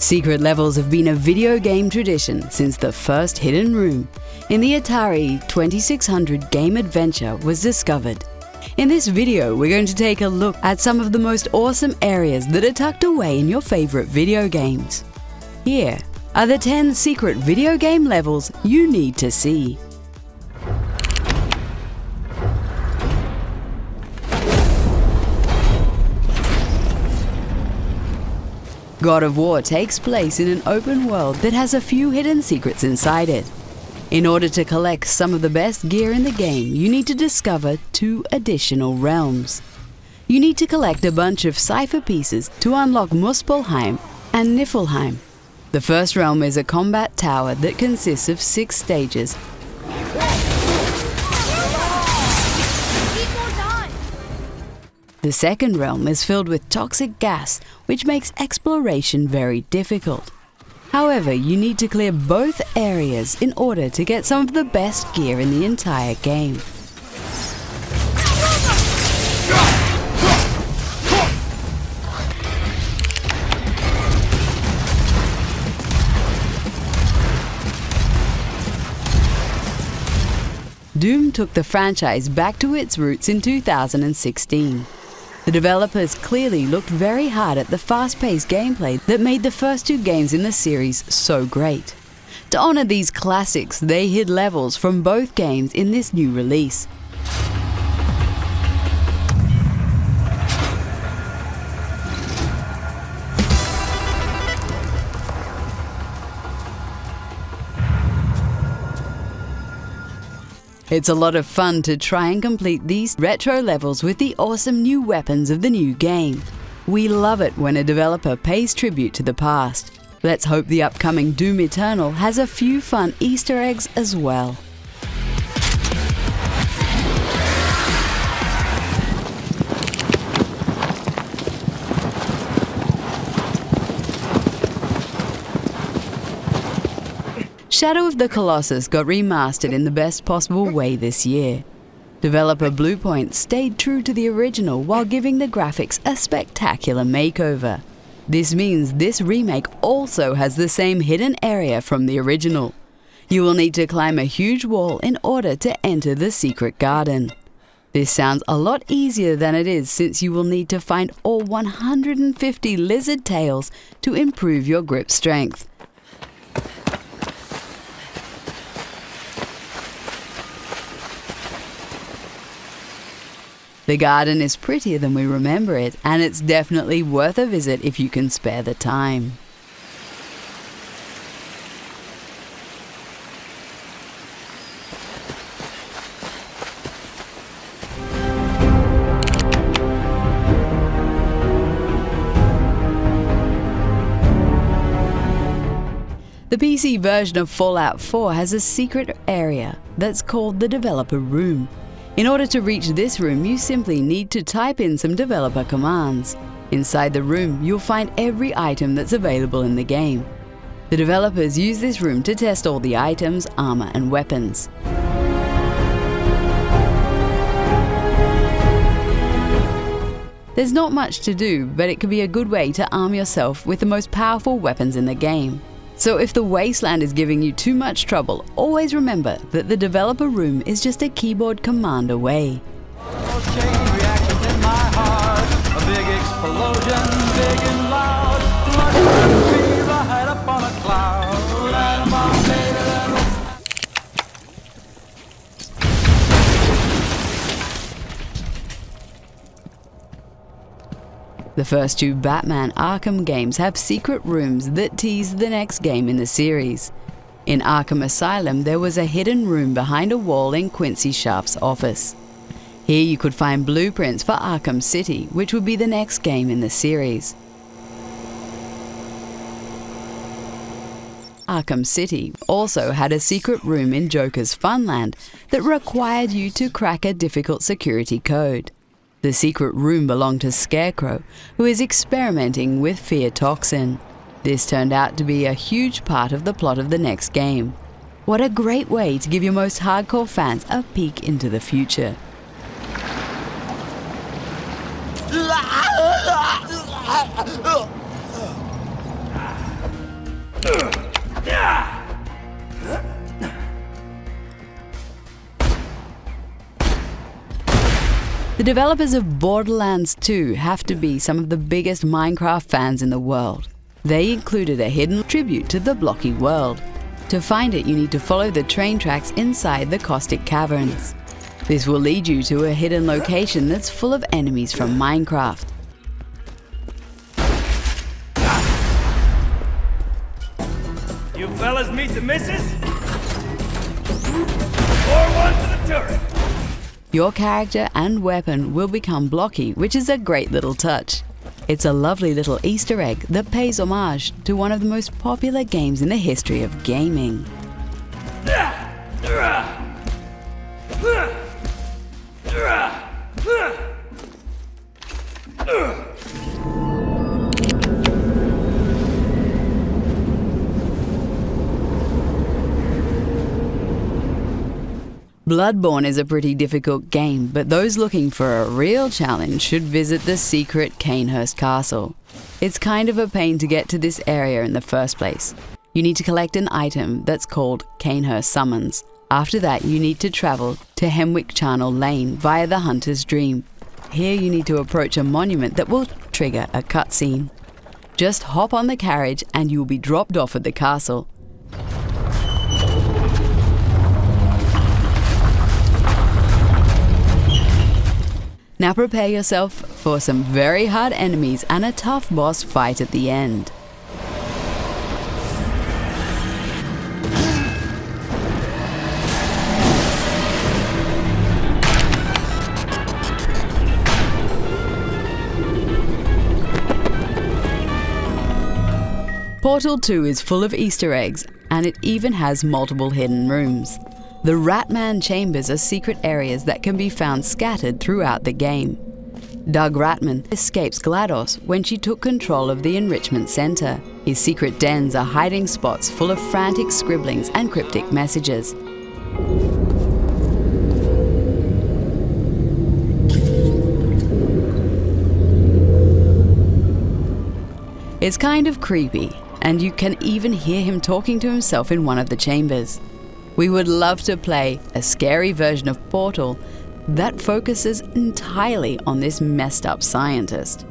Secret levels have been a video game tradition since the first hidden room in the Atari 2600 game adventure was discovered. In this video, we're going to take a look at some of the most awesome areas that are tucked away in your favorite video games. Here are the 10 secret video game levels you need to see. God of War takes place in an open world that has a few hidden secrets inside it. In order to collect some of the best gear in the game, you need to discover 2 additional realms. You need to collect a bunch of cipher pieces to unlock Muspelheim and Niflheim. The first realm is a combat tower that consists of 6 stages. The second realm is filled with toxic gas, which makes exploration very difficult. However, you need to clear both areas in order to get some of the best gear in the entire game. Doom took the franchise back to its roots in 2016. The developers clearly looked very hard at the fast-paced gameplay that made the first 2 games in the series so great. To honor these classics, they hid levels from both games in this new release. It's a lot of fun to try and complete these retro levels with the awesome new weapons of the new game. We love it when a developer pays tribute to the past. Let's hope the upcoming Doom Eternal has a few fun Easter eggs as well. Shadow of the Colossus got remastered in the best possible way this year. Developer Bluepoint stayed true to the original while giving the graphics a spectacular makeover. This means this remake also has the same hidden area from the original. You will need to climb a huge wall in order to enter the secret garden. This sounds a lot easier than it is, since you will need to find all 150 lizard tails to improve your grip strength. The garden is prettier than we remember it, and it's definitely worth a visit if you can spare the time. The PC version of Fallout 4 has a secret area that's called the Developer Room. In order to reach this room, you simply need to type in some developer commands. Inside the room, you'll find every item that's available in the game. The developers use this room to test all the items, armor, and weapons. There's not much to do, but it can be a good way to arm yourself with the most powerful weapons in the game. So if the wasteland is giving you too much trouble, always remember that the developer room is just a keyboard command away. The first 2 Batman Arkham games have secret rooms that tease the next game in the series. In Arkham Asylum, there was a hidden room behind a wall in Quincy Sharp's office. Here you could find blueprints for Arkham City, which would be the next game in the series. Arkham City also had a secret room in Joker's Funland that required you to crack a difficult security code. The secret room belonged to Scarecrow, who is experimenting with fear toxin. This turned out to be a huge part of the plot of the next game. What a great way to give your most hardcore fans a peek into the future. The developers of Borderlands 2 have to be some of the biggest Minecraft fans in the world. They included a hidden tribute to the blocky world. To find it, you need to follow the train tracks inside the caustic caverns. This will lead you to a hidden location that's full of enemies from Minecraft. You fellas meet the missus? Or one to the turret. Your character and weapon will become blocky, which is a great little touch. It's a lovely little Easter egg that pays homage to one of the most popular games in the history of gaming. Bloodborne is a pretty difficult game, but those looking for a real challenge should visit the secret Canehurst Castle. It's kind of a pain to get to this area in the first place. You need to collect an item that's called Canehurst Summons. After that, you need to travel to Hemwick Charnel Lane via the Hunter's Dream. Here you need to approach a monument that will trigger a cutscene. Just hop on the carriage and you'll be dropped off at the castle. Now prepare yourself for some very hard enemies and a tough boss fight at the end. Portal 2 is full of Easter eggs, and it even has multiple hidden rooms. The Ratman Chambers are secret areas that can be found scattered throughout the game. Doug Ratman escapes GLaDOS when she took control of the Enrichment Center. His secret dens are hiding spots full of frantic scribblings and cryptic messages. It's kind of creepy, and you can even hear him talking to himself in one of the chambers. We would love to play a scary version of Portal that focuses entirely on this messed up scientist.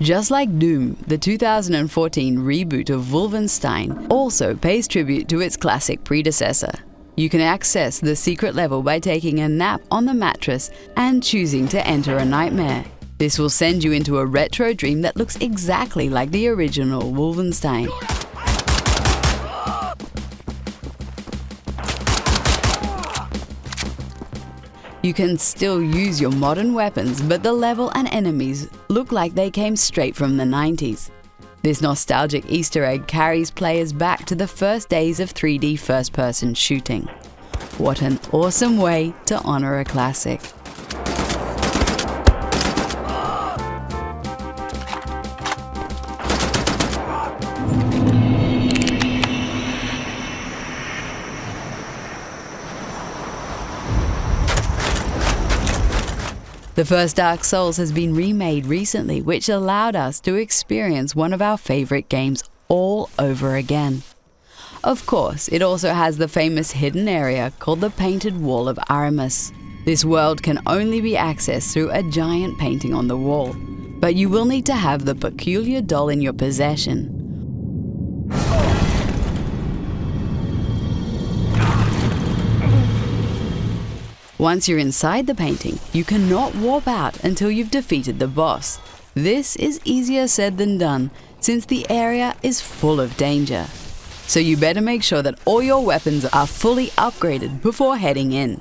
Just like Doom, the 2014 reboot of Wolfenstein also pays tribute to its classic predecessor. You can access the secret level by taking a nap on the mattress and choosing to enter a nightmare. This will send you into a retro dream that looks exactly like the original Wolfenstein. You can still use your modern weapons, but the level and enemies look like they came straight from the 90s. This nostalgic Easter egg carries players back to the first days of 3D first-person shooting. What an awesome way to honor a classic. The first Dark Souls has been remade recently, which allowed us to experience one of our favorite games all over again. Of course, it also has the famous hidden area called the Painted Wall of Aramis. This world can only be accessed through a giant painting on the wall, but you will need to have the peculiar doll in your possession. Once you're inside the painting, you cannot warp out until you've defeated the boss. This is easier said than done, since the area is full of danger. So you better make sure that all your weapons are fully upgraded before heading in.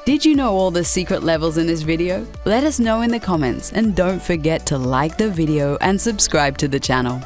Did you know all the secret levels in this video? Let us know in the comments, and don't forget to like the video and subscribe to the channel.